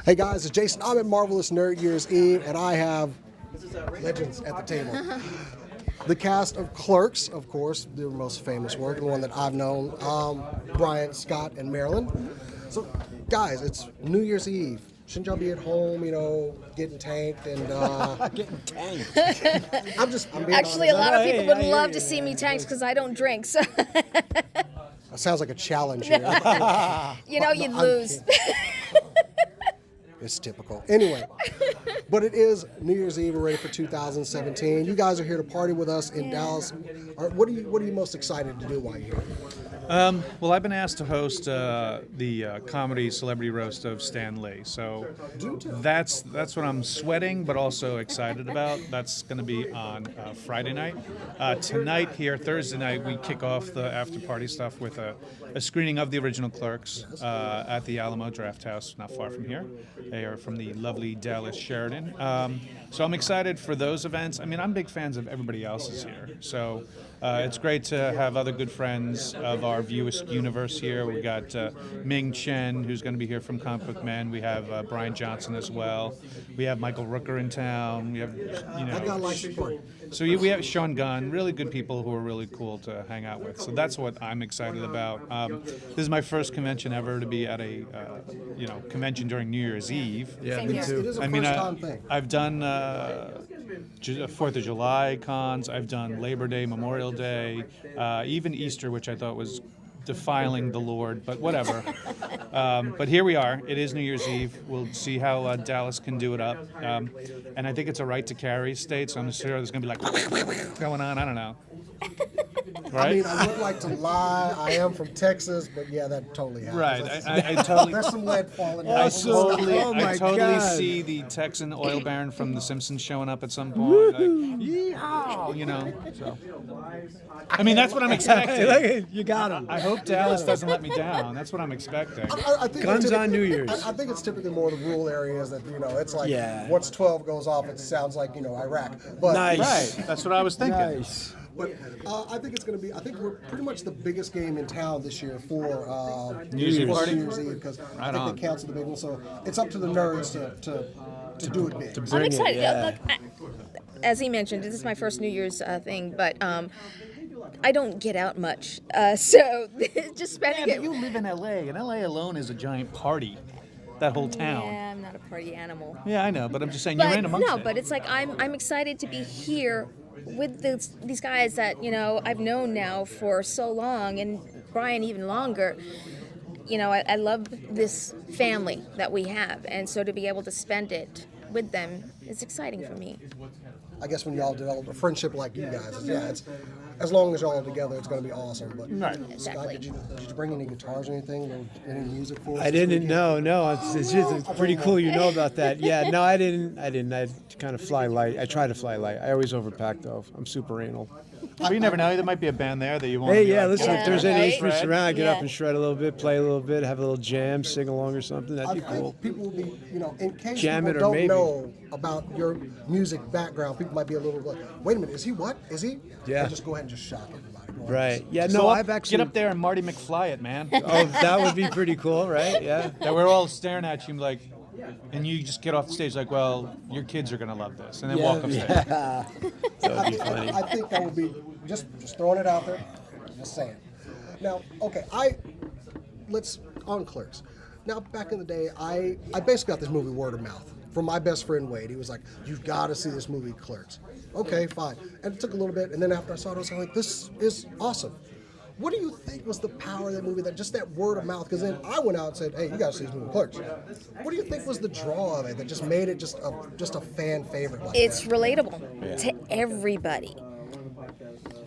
Hey guys, it's Jason. I'm at Marvelous Nerd Year's Eve, and I have legends at the table. The cast of Clerks, of course, the most famous work, the one that I've known, Brian, Scott, and Marilyn. So, guys, it's New Year's Eve. Shouldn't y'all be at home, getting tanked and Getting tanked. I'm being Actually, a honest. lot of people would love to see me tanked because I don't drink. So, That sounds like a challenge here. you'd lose. It's typical. Anyway, but it is New Year's Eve. We're ready for 2017. You guys are here to party with us in Dallas. What are you most excited to do while you're here? Well, I've been asked to host the comedy celebrity roast of Stan Lee, so that's what I'm sweating, but also excited about. That's going to be on Friday night. Tonight here, Thursday night, we kick off the after party stuff with a screening of the original Clerks at the Alamo Draft House, not far from here. They are from the lovely Dallas Sheridan. So I'm excited for those events. I mean, I'm big fans of everybody else's here, so. It's great to have other good friends of our viewist universe here. We got Ming Chen, who's going to be here from Comic Book Men. We have Brian Johnson as well. We have Michael Rooker in town. We have, That guy likes to party. So we have Sean Gunn, really good people who are really cool to hang out with. So that's what I'm excited about. This is my first convention ever to be at a convention during New Year's Eve. Yeah, Same me here. It too. is a I mean, first-time thing. I've done 4th of July cons. I've done Labor Day, Memorial Day, even Easter, which I thought was defiling the Lord, but whatever. But here we are. It is New Year's Eve. We'll see how Dallas can do it up. And I think it's a right to carry state, so I'm sure there's going to be like going on. I don't know. Right? I mean, I would like to lie. I am from Texas, but yeah, that totally happens. Right. I totally. There's some lead falling down. I totally, Oh my I totally God. see the Texan oil baron from The Simpsons showing up at some point. Like, yeehaw, So, I mean, that's what I'm expecting. You got him. I hope Dallas doesn't let me down. That's what I'm expecting. I think Guns it's on New Year's. I think it's typically more the rural areas that it's like Yeah. once 12 goes off, it sounds like Iraq. But Nice. Right. That's what I was thinking. Nice. But I think it's going to be. I think we're pretty much the biggest game in town this year for New Year's Party? New Year's Eve because I think on. they cancel the big one. So it's up to the nerds to do it big. I'm Bring it, excited. yeah. As he mentioned, this is my first New Year's thing, but I don't get out much. So just spending Yeah, it. but you live in LA, and LA alone is a giant party. That whole town. Yeah, I'm not a party animal. Yeah, I know, but I'm just saying But you're in amongst it. but it's like I'm excited to be here with these guys that I've known now for so long, and Brian even longer. I love this family that we have, and so to be able to spend it with them is exciting for me. I guess when y'all develop a friendship like you guys, it's as long as y'all are together, it's going to be awesome. But Scott, Exactly. did you bring any guitars or anything? Or any music for us? I this didn't. weekend? No. It's just pretty cool. You know about that. Yeah. No, I didn't. I kind of fly light. I try to fly light. I always overpack though. I'm super anal. But you never know. There might be a band there that you want. Hey, to be yeah. like, Listen, Yeah, if there's any right? instruments around, I get Yeah. up and shred a little bit, play a little bit, have a little jam, sing along or something. That'd I be think cool. people will be, in case Jam people it or don't maybe. know about your music background, people might be a little like, wait a minute, is he what? Is he? Yeah. And just go ahead and just shock everybody. Go on. Right. Yeah. Go No, up- I've actually. get up there and Marty McFly it, man. Oh, that would be pretty cool, right? Yeah. That we're all staring at you like, and you just get off the stage like, well, your kids are gonna love this, and then walk upstairs. Yeah. That would be funny. I think that would be just throwing it out there, just saying. Now, okay, let's on Clerks. Now, back in the day, I basically got this movie word of mouth from my best friend Wade. He was like, "You've got to see this movie, Clerks." Okay, fine. And it took a little bit, and then after I saw it, I was like, "This is awesome." What do you think was the power of that movie? That word of mouth? Because then I went out and said, "Hey, you got to see this movie, Clerks." What do you think was the draw of it that just made it just a fan favorite? Like It's that? relatable to everybody.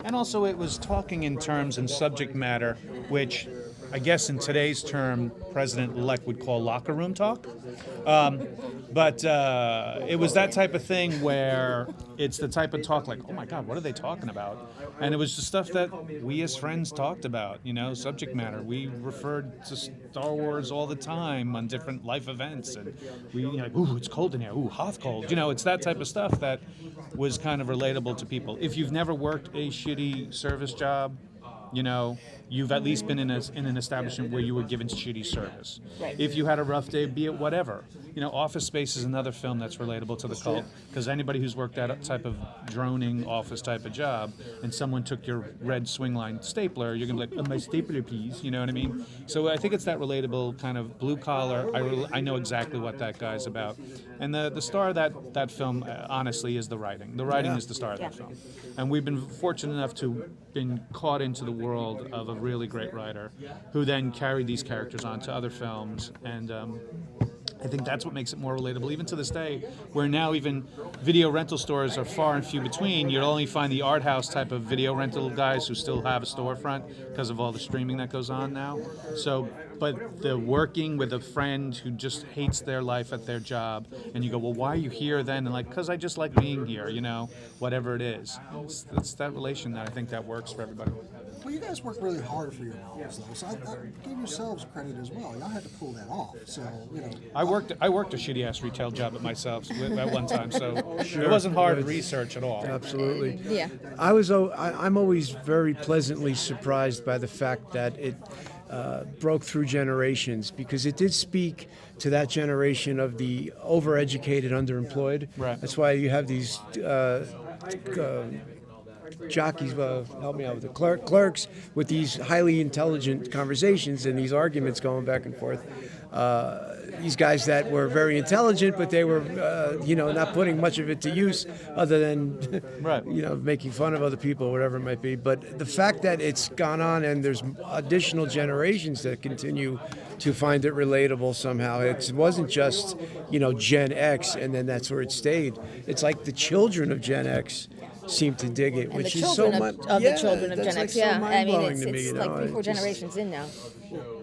And also, it was talking in terms and subject matter, which I guess in today's term, President-elect would call locker room talk. But it was that type of thing where it's the type of talk like, oh my God, what are they talking about? And it was the stuff that we as friends talked about, subject matter. We referred to Star Wars all the time on different life events. And we, like, ooh, it's cold in here. Ooh, hot cold. It's that type of stuff that was kind of relatable to people. If you've never worked a shitty service job, you you've at least been in an establishment where you were given shitty service. Right. If you had a rough day, be it whatever. Office Space is another film that's relatable to the cult, because anybody who's worked that type of droning office type of job, and someone took your red swing line stapler, you're gonna be like, my stapler, please. You know what I mean? So I think it's that relatable kind of blue collar. I know exactly what that guy's about, and the star of that film, honestly, is the writing. The writing is the star of that film, and we've been fortunate enough to been caught into the world of a really great writer, who then carried these characters on to other films, and I think that's what makes it more relatable, even to this day, where now even video rental stores are far and few between. You'll only find the art house type of video rental guys who still have a storefront because of all the streaming that goes on now. So, but the working with a friend who just hates their life at their job, and you go, well, why are you here then? And like, because I just like being here, whatever it is. It's that relation that I think that works for everybody. Well, you guys work really hard for your roles, though, so I give yourselves credit as well. Y'all had to pull that off, so, I worked a shitty ass retail job at myself at one time, so it wasn't hard research at all. Absolutely. Yeah. I'm always very pleasantly surprised by the fact that it broke through generations, because it did speak to that generation of the overeducated, underemployed. Right. That's why you have these jockeys, help me out with the clerks, with these highly intelligent conversations and these arguments going back and forth. These guys that were very intelligent, but they were, not putting much of it to use other than, Right. making fun of other people, whatever it might be. But the fact that it's gone on and there's additional generations that continue to find it relatable somehow. It wasn't just, Gen X and then that's where it stayed. It's like the children of Gen X seem to dig it, And which the is so children much. of the children of that's Gen like X, so yeah. I mean, mind-blowing it's to me, like 3-4 It just- generations in now.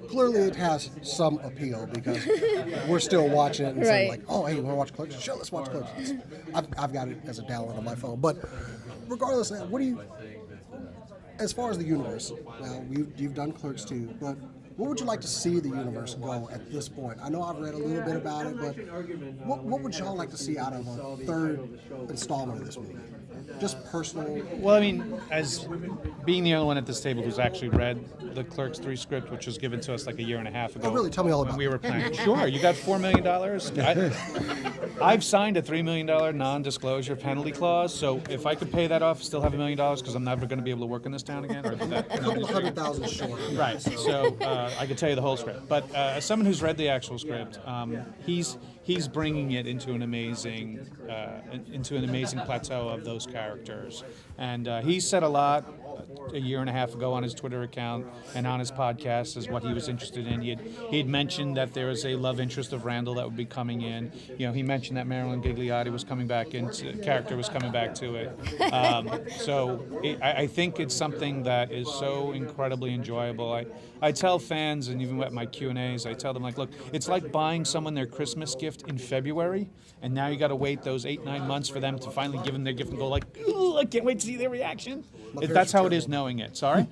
clearly it has some appeal, because we're still watching it and saying, Right. like, oh, hey, you want to watch Clerks? Sure, let's watch Clerks. I've got it as a download on my phone. But regardless of that, what do you, as far as the universe, now you've done Clerks too, but what would you like to see the universe go at this point? I know I've read a little bit about it, but what would y'all like to see out of a third installment of this movie? Just personal. Well, I mean, as being the only one at this table who's actually read the Clerks 3 script, which was given to us like a year and a half ago. Oh, really? Tell me all when about we it. were planning. Sure, you got $4 million. I've signed a $3 million non-disclosure penalty clause, so if I could pay that off, still have $1 million, because I'm never going to be able to work in this town again. Or that, A couple of 100,000 short. Right. So I could tell you the whole script. But as someone who's read the actual script, he's bringing it into an amazing plateau of those characters. And he said a lot a year and a half ago on his Twitter account and on his podcast as what he was interested in. He had mentioned that there was a love interest of Randall that would be coming in. He mentioned that Marilyn Ghigliotti was coming back into character was coming back to it. So I think it's something that is so incredibly enjoyable. I tell fans, and even at my Q&As, I tell them, like, look, it's like buying someone their Christmas gift in February, and now you got to wait those 8-9 months for them to finally give them their gift and go like, "Ooh, I can't wait to see their reaction." That's how it is knowing it. Sorry?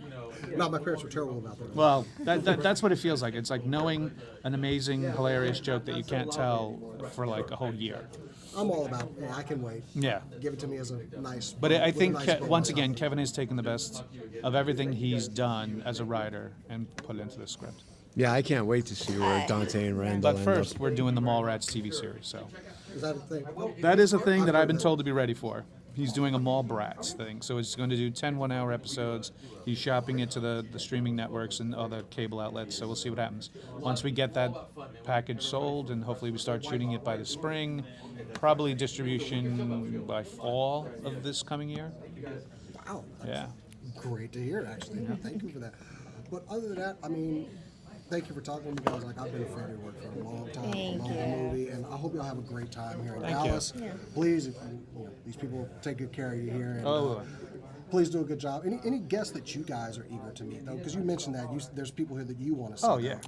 No, my parents were terrible about that. Well, that's what it feels like. It's like knowing an amazing, hilarious joke that you can't tell for like a whole year. I'm all about, I can wait. Yeah. Give it to me as a nice. But I think, with a nice bow. once again, Kevin has taken the best of everything he's done as a writer and put it into the script. Yeah, I can't wait to see where Dante and Randall But end first, up. we're doing the Mallrats TV series, so Is that a thing? Oh, that is a thing that I've been told to be ready for. He's doing a Mallbrats thing, so it's going to do 10 one-hour episodes. He's shopping it to the streaming networks and other cable outlets, so we'll see what happens. Once we get that package sold, and hopefully we start shooting it by the spring, probably distribution by fall of this coming year. Wow. Yeah. Great to hear, actually. Thank you for that. But other than that, I mean, thank you for talking to me, guys. Like, I've been a fan of your work for a long time. Thank I love you. the movie, and I hope y'all have a great time here in Thank you. Dallas. Yeah. Please, if these people take good care of you here. And, Oh. please do a good job. Any guests that you guys are eager to meet, though? Because you mentioned that there's people here that you want to see. Oh, yeah.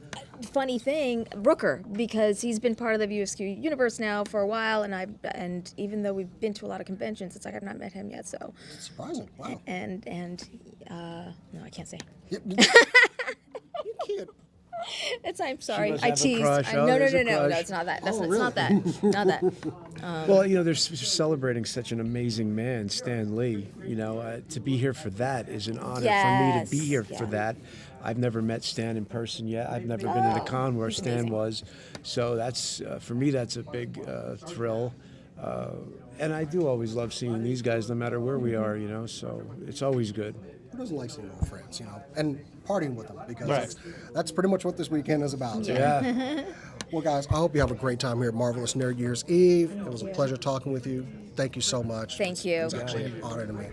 Funny thing, Rooker, because he's been part of the VSQ universe now for a while, and even though we've been to a lot of conventions, it's like I've not met him yet. So, It's surprising. Wow. and no, I can't say. You can't. I'm sorry. must I have a teased. crush. No, Oh, no, there's no, a no, no. crush. It's not that. That's Oh, it's not that. Not that. Well, they're celebrating such an amazing man, Stan Lee. To be here for that is an honor for me to be Yes, here yeah. for that. I've never met Stan in person yet. I've never been at a con where he's Stan amazing. was. So that's, for me, that's a big thrill. And I do always love seeing these guys no matter where we are, so it's always good. Who doesn't like seeing old friends, and partying with them? Because Right. that's pretty much what this weekend is about. So. Yeah. Well, guys, I hope you have a great time here at Marvelous Nerd Year's Eve. It was a pleasure talking with you. Thank you so much. Thank you. It's actually an honor to me.